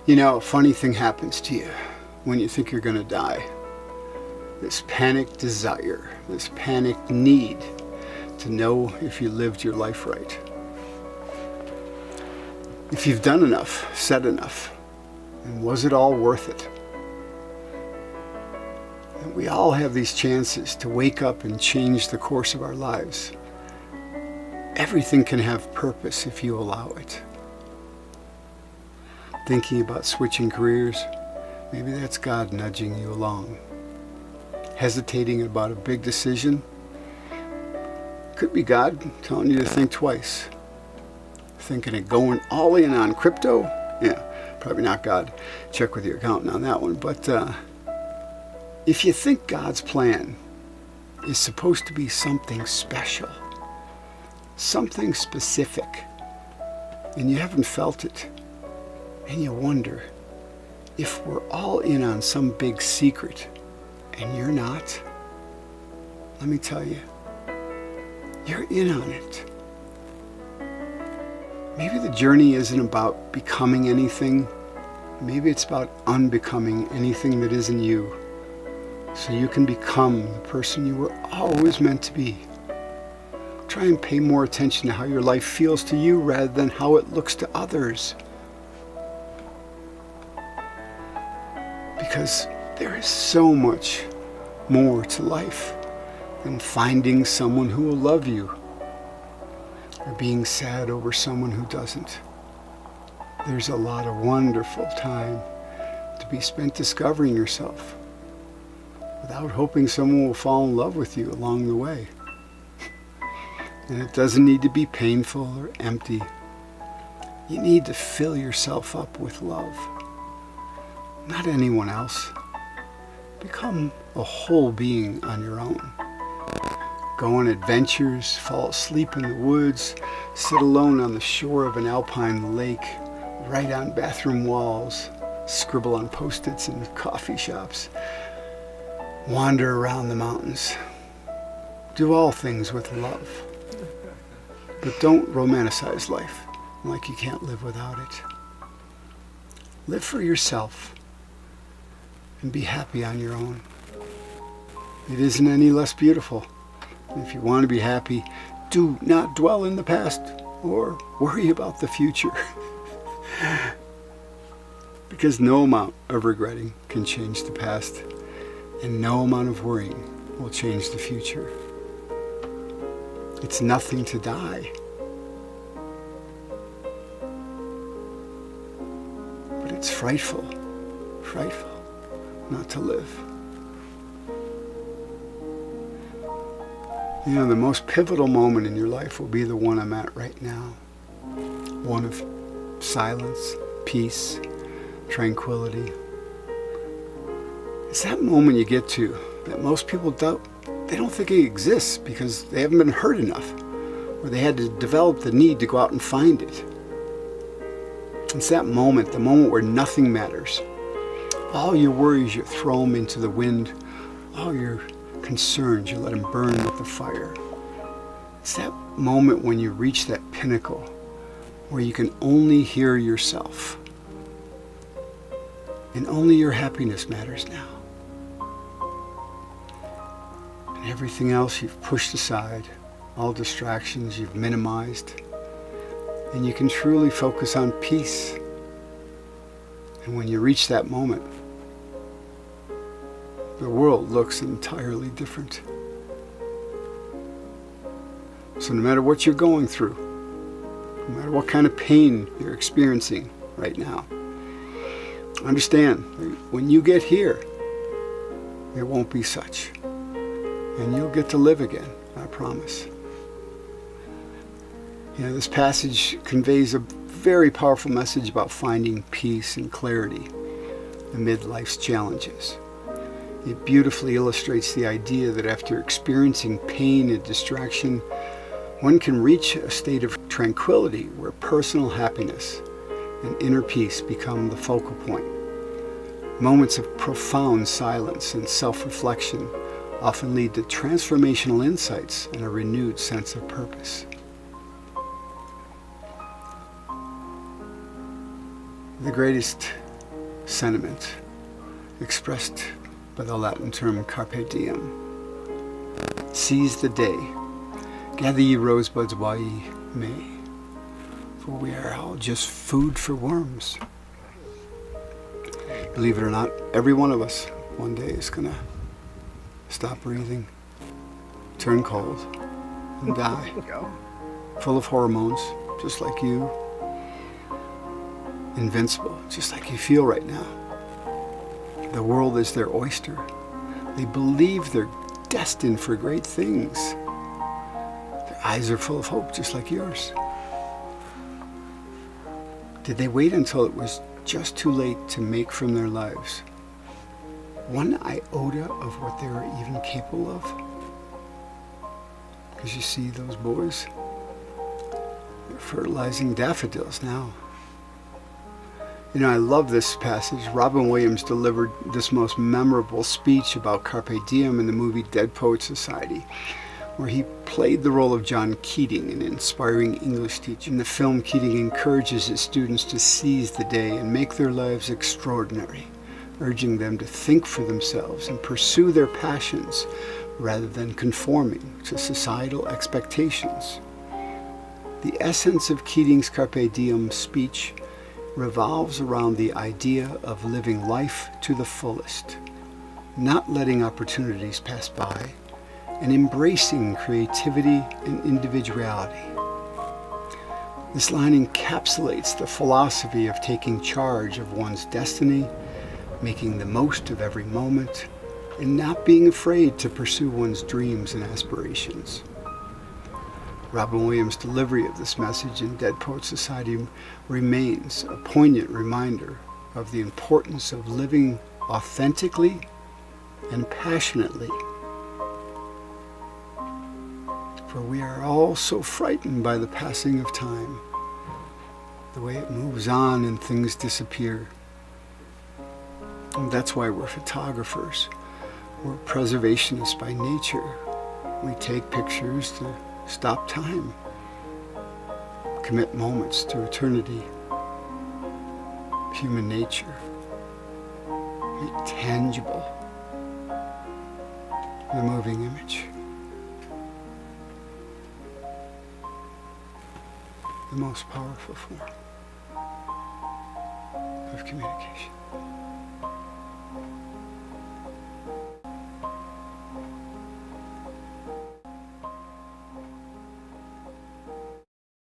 You know, a funny thing happens to you when you think you're going to die. This panic desire, this panic need to know if you lived your life right. If you've done enough, said enough, and was it all worth it? And we all have these chances to wake up and change the course of our lives. Everything can have purpose if you allow it. Thinking about switching careers, maybe that's God nudging you along. Hesitating about a big decision, could be God telling you to think twice. Thinking of going all in on crypto, yeah, probably not God. Check with your accountant on that one. But if you think God's plan is supposed to be something special, something specific, and you haven't felt it, and you wonder if we're all in on some big secret and you're not, let me tell you, you're in on it. Maybe the journey isn't about becoming anything. Maybe it's about unbecoming anything that isn't you, so you can become the person you were always meant to be. Try and pay more attention to how your life feels to you rather than how it looks to others. Because there is so much more to life than finding someone who will love you or being sad over someone who doesn't. There's a lot of wonderful time to be spent discovering yourself without hoping someone will fall in love with you along the way. And it doesn't need to be painful or empty. You need to fill yourself up with love. Not anyone else. Become a whole being on your own. Go on adventures, fall asleep in the woods, sit alone on the shore of an alpine lake, write on bathroom walls, scribble on post-its in coffee shops, wander around the mountains. Do all things with love. But don't romanticize life like you can't live without it. Live for yourself and be happy on your own. It isn't any less beautiful. If you want to be happy, do not dwell in the past or worry about the future. Because no amount of regretting can change the past, and no amount of worrying will change the future. It's nothing to die. But it's frightful not to live. You know, the most pivotal moment in your life will be the one I'm at right now. One of silence, peace, tranquility. It's that moment you get to that most people don't think it exists because they haven't been hurt enough, or they had to develop the need to go out and find it. It's that moment, the moment where nothing matters. All your worries, you throw them into the wind. All your concerns, you let them burn with the fire. It's that moment when you reach that pinnacle where you can only hear yourself. And only your happiness matters now. And everything else you've pushed aside, all distractions you've minimized, and you can truly focus on peace. And when you reach that moment, the world looks entirely different. So no matter what you're going through, no matter what kind of pain you're experiencing right now, understand that when you get here, it won't be such. And you'll get to live again, I promise. You know, this passage conveys a very powerful message about finding peace and clarity amid life's challenges. It beautifully illustrates the idea that after experiencing pain and distraction, one can reach a state of tranquility where personal happiness and inner peace become the focal point. Moments of profound silence and self-reflection often lead to transformational insights and a renewed sense of purpose. The greatest sentiment expressed by the Latin term carpe diem. Seize the day. Gather ye rosebuds while ye may, for we are all just food for worms. Believe it or not, every one of us one day is going to stop breathing, turn cold, and die. Full of hormones, just like you. Invincible, just like you feel right now. The world is their oyster. They believe they're destined for great things. Their eyes are full of hope, just like yours. Did they wait until it was just too late to make from their lives one iota of what they were even capable of? Because you see those boys, they're fertilizing daffodils now. You know, I love this passage. Robin Williams delivered this most memorable speech about Carpe Diem in the movie Dead Poets Society, where he played the role of John Keating, an inspiring English teacher. In the film, Keating encourages his students to seize the day and make their lives extraordinary, urging them to think for themselves and pursue their passions rather than conforming to societal expectations. The essence of Keating's Carpe Diem speech revolves around the idea of living life to the fullest, not letting opportunities pass by, and embracing creativity and individuality. This line encapsulates the philosophy of taking charge of one's destiny, making the most of every moment, and not being afraid to pursue one's dreams and aspirations. Robin Williams' delivery of this message in Dead Poets Society remains a poignant reminder of the importance of living authentically and passionately. For we are all so frightened by the passing of time, the way it moves on and things disappear. And that's why we're photographers. We're preservationists by nature. We take pictures to stop time, commit moments to eternity. Human nature, make tangible the moving image, the most powerful form of communication.